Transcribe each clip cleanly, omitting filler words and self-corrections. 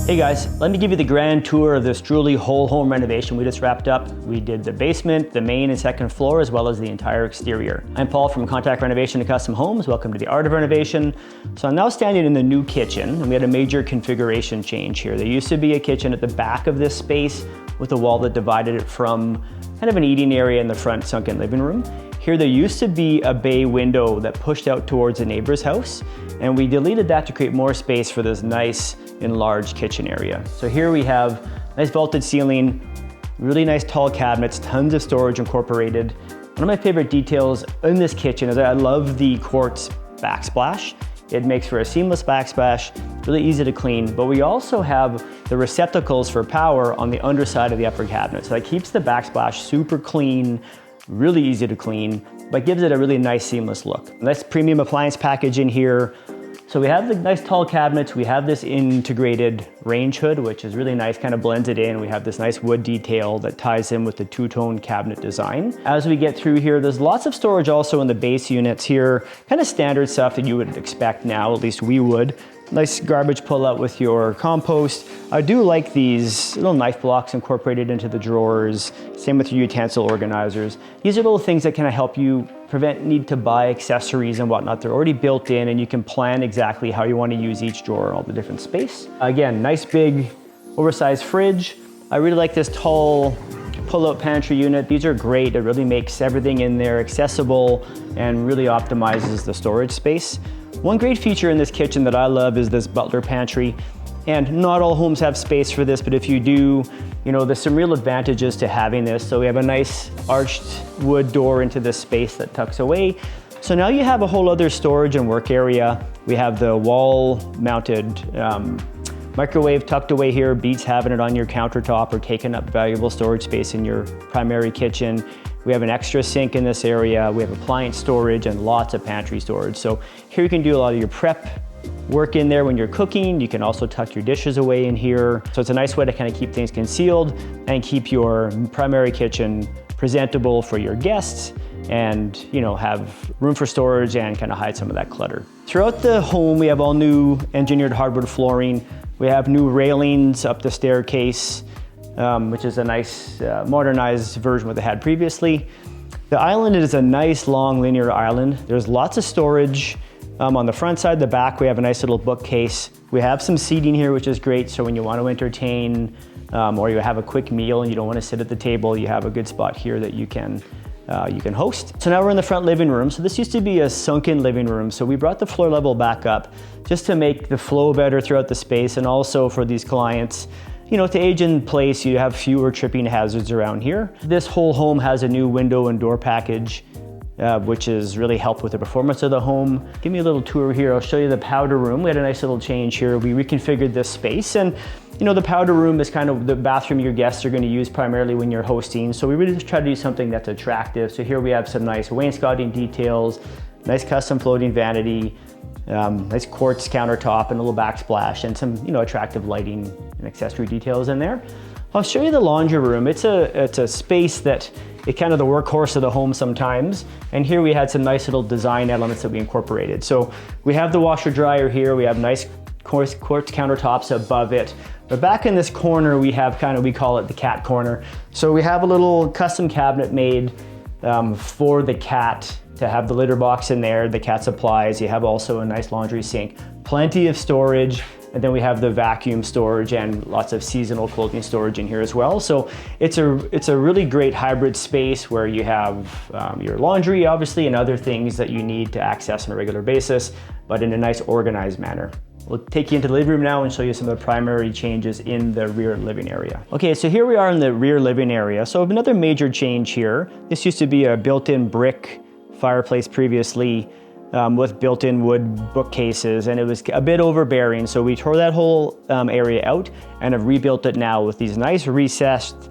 Hey guys, let me give you the grand tour of this truly whole home renovation we just wrapped up. We did the basement, the main and second floor, as well as the entire exterior. I'm Paul from Contact Renovation and Custom Homes. Welcome to the Art of Renovation. So I'm now standing in the new kitchen, and we had a major configuration change here. There used to be a kitchen at the back of this space with a wall that divided it from kind of an eating area in the front sunken living room. Here there used to be a bay window that pushed out towards a neighbor's house, and we deleted that to create more space for this nice enlarged kitchen area. So here we have nice vaulted ceiling, really nice tall cabinets, tons of storage incorporated. One of my favorite details in this kitchen is that I love the quartz backsplash. It makes for a seamless backsplash, really easy to clean, but we also have the receptacles for power on the underside of the upper cabinet. So that keeps the backsplash super clean, really easy to clean, but gives it a really nice seamless look. Nice premium appliance package in here. So we have the nice tall cabinets, we have this integrated range hood, which is really nice, kind of blends it in. We have this nice wood detail that ties in with the two-tone cabinet design. As we get through here, there's lots of storage also in the base units here, kind of standard stuff that you would expect now, at least we would. Nice garbage pull out with your compost. I do like these little knife blocks incorporated into the drawers. Same with your utensil organizers. These are little things that kind of help you prevent need to buy accessories and whatnot. They're already built in and you can plan exactly how you want to use each drawer and all the different space. Again, nice big oversized fridge. I really like this tall pull-out pantry unit. These are great. It really makes everything in there accessible and really optimizes the storage space. One great feature in this kitchen that I love is this Butler pantry. And not all homes have space for this, but if you do, you know, there's some real advantages to having this. So we have a nice arched wood door into this space that tucks away. So now you have a whole other storage and work area. We have the wall-mounted microwave tucked away here, beats having it on your countertop or taking up valuable storage space in your primary kitchen. We have an extra sink in this area. We have appliance storage and lots of pantry storage. So here you can do a lot of your prep work in there when you're cooking. You can also tuck your dishes away in here. So it's a nice way to kind of keep things concealed and keep your primary kitchen presentable for your guests and, you know, have room for storage and kind of hide some of that clutter. Throughout the home, we have all new engineered hardwood flooring. We have new railings up the staircase, which is a nice modernized version of what they had previously. The island is a nice long linear island. There's lots of storage on the front side. The back, we have a nice little bookcase. We have some seating here, which is great. So when you want to entertain or you have a quick meal and you don't want to sit at the table, you have a good spot here that you can host. So now we're in the front living room. So this used to be a sunken living room. So we brought the floor level back up just to make the flow better throughout the space, and also for these clients, you know, to age in place, you have fewer tripping hazards around here. This whole home has a new window and door package, which has really helped with the performance of the home. Give me a little tour here. I'll show you the powder room. We had a nice little change here. We reconfigured this space, and you know, the powder room is kind of the bathroom your guests are going to use primarily when you're hosting. So we really just try to do something that's attractive. So here we have some nice wainscoting details, nice custom floating vanity, nice quartz countertop and a little backsplash, and some, you know, attractive lighting and accessory details in there. I'll show you the laundry room. It's a space that it's kind of the workhorse of the home sometimes. And here we had some nice little design elements that we incorporated. So we have the washer dryer here. We have nice quartz countertops above it. But back in this corner, we have we call it the cat corner. So we have a little custom cabinet made for the cat to have the litter box in there, the cat supplies. You have also a nice laundry sink, plenty of storage. And then we have the vacuum storage and lots of seasonal clothing storage in here as well. So it's a really great hybrid space where you have your laundry, obviously, and other things that you need to access on a regular basis, but in a nice organized manner. We'll take you into the living room now and show you some of the primary changes in the rear living area. Okay, so here we are in the rear living area. So another major change here. This used to be a built-in brick fireplace previously, with built-in wood bookcases, and it was a bit overbearing. So we tore that whole area out and have rebuilt it now with these nice recessed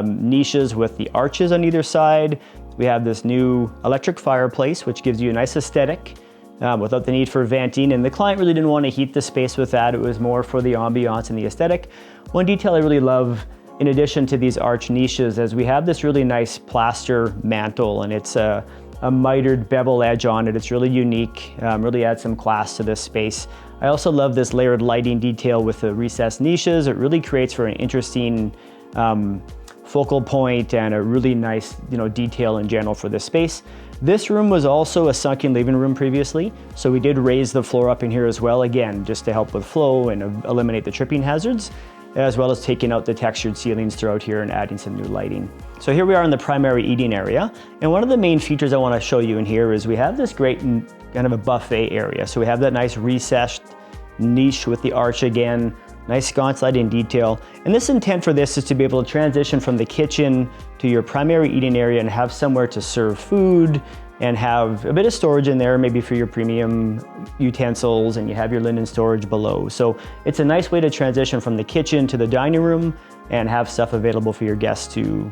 niches with the arches on either side. We have this new electric fireplace, which gives you a nice aesthetic without the need for venting. And the client really didn't want to heat the space with that. It was more for the ambiance and the aesthetic. One detail I really love, in addition to these arch niches, is we have this really nice plaster mantle, and it's a a mitered bevel edge on it. It's really unique, really adds some class to this space. I also love this layered lighting detail with the recessed niches. It really creates for an interesting focal point and a really nice, detail in general for this space. This room was also a sunken living room previously, so we did raise the floor up in here as well, again, just to help with flow and eliminate the tripping hazards, as well as taking out the textured ceilings throughout here and adding some new lighting. So here we are in the primary eating area, and one of the main features I want to show you in here is we have this great kind of a buffet area. So we have that nice recessed niche with the arch again, nice sconce lighting detail. And this intent for this is to be able to transition from the kitchen to your primary eating area and have somewhere to serve food and have a bit of storage in there, maybe for your premium utensils, and you have your linen storage below. So it's a nice way to transition from the kitchen to the dining room and have stuff available for your guests to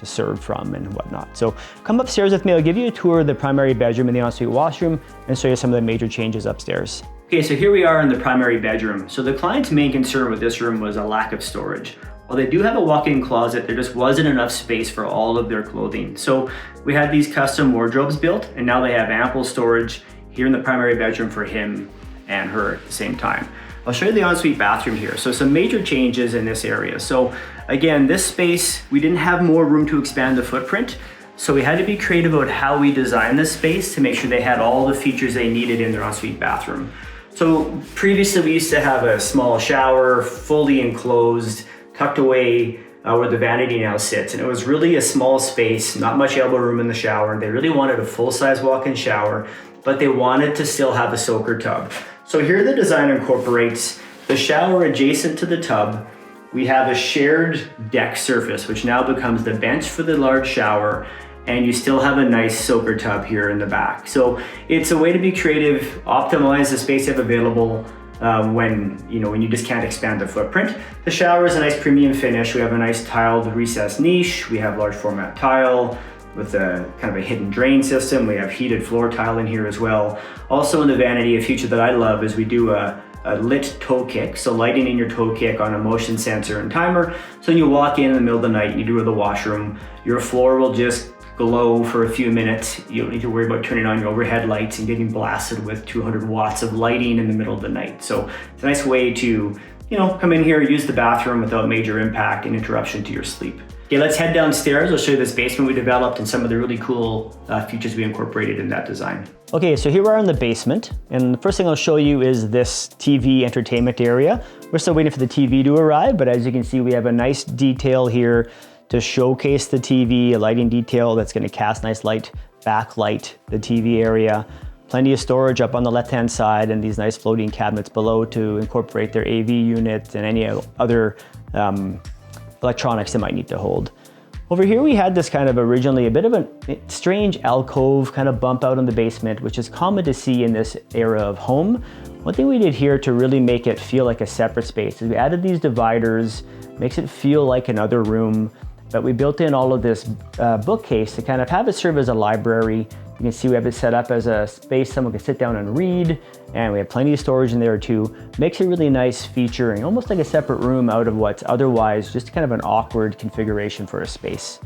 serve from and whatnot. So come upstairs with me. I'll give you a tour of the primary bedroom and the ensuite washroom and show you some of the major changes upstairs. Okay, so here we are in the primary bedroom. So the client's main concern with this room was a lack of storage. While they do have a walk-in closet, there just wasn't enough space for all of their clothing. So we had these custom wardrobes built, and now they have ample storage here in the primary bedroom for him and her at the same time. I'll show you the ensuite bathroom here. So some major changes in this area. So again, this space, we didn't have more room to expand the footprint. So we had to be creative about how we designed this space to make sure they had all the features they needed in their ensuite bathroom. So previously we used to have a small shower, fully enclosed, tucked away where the vanity now sits. And it was really a small space, not much elbow room in the shower. They really wanted a full-size walk-in shower, but they wanted to still have a soaker tub. So here the design incorporates the shower adjacent to the tub. We have a shared deck surface, which now becomes the bench for the large shower, and you still have a nice soaker tub here in the back. So it's a way to be creative, optimize the space you have available when you just can't expand the footprint. The shower is a nice premium finish. We have a nice tiled recessed niche. We have large format tile with a kind of a hidden drain system. We have heated floor tile in here as well. Also in the vanity, a feature that I love is we do a lit toe kick, so lighting in your toe kick on a motion sensor and timer. So when you walk in the middle of the night, you do the washroom, your floor will just glow for a few minutes. You don't need to worry about turning on your overhead lights and getting blasted with 200 watts of lighting in the middle of the night. So it's a nice way to, come in here, use the bathroom without major impact and interruption to your sleep. Okay, let's head downstairs. I'll show you this basement we developed and some of the really cool features we incorporated in that design. Okay, so here we are in the basement, and the first thing I'll show you is this TV entertainment area. We're still waiting for the TV to arrive, but as you can see, we have a nice detail here to showcase the TV, a lighting detail that's going to cast nice light, backlight the TV area. Plenty of storage up on the left-hand side and these nice floating cabinets below to incorporate their AV unit and any other electronics they might need to hold. Over here we had this kind of originally a bit of a strange alcove kind of bump out in the basement, which is common to see in this era of home. One thing we did here to really make it feel like a separate space is we added these dividers, makes it feel like another room. But we built in all of this bookcase to kind of have it serve as a library. You can see we have it set up as a space someone can sit down and read, and we have plenty of storage in there too. Makes a really nice feature and almost like a separate room out of what's otherwise just kind of an awkward configuration for a space.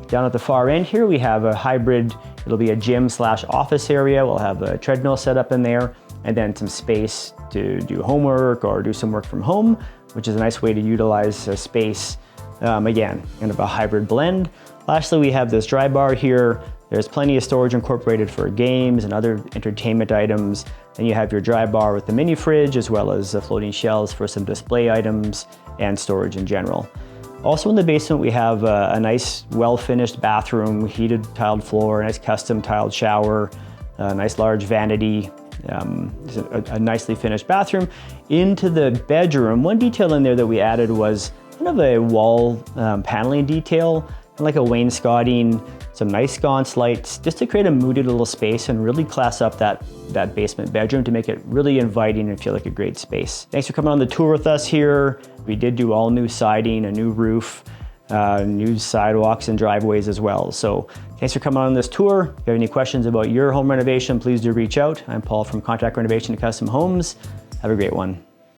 Down at the far end here, we have a hybrid, it'll be a gym/office area. We'll have a treadmill set up in there, and then some space to do homework or do some work from home, which is a nice way to utilize a space. Again, kind of a hybrid blend. Lastly, we have this dry bar here. There's plenty of storage incorporated for games and other entertainment items. Then you have your dry bar with the mini fridge, as well as floating shelves for some display items and storage in general. Also in the basement, we have a nice, well-finished bathroom, heated tiled floor, a nice custom tiled shower, a nice large vanity, a nicely finished bathroom. Into the bedroom, one detail in there that we added was kind of a wall paneling detail, kind of like a wainscoting, some nice sconce lights, just to create a moody little space and really class up that basement bedroom to make it really inviting and feel like a great space. Thanks for coming on the tour with us here. We did do all new siding, a new roof, new sidewalks and driveways as well. So thanks for coming on this tour. If you have any questions about your home renovation, please do reach out. I'm Paul from Contract Renovation and Custom Homes. Have a great one.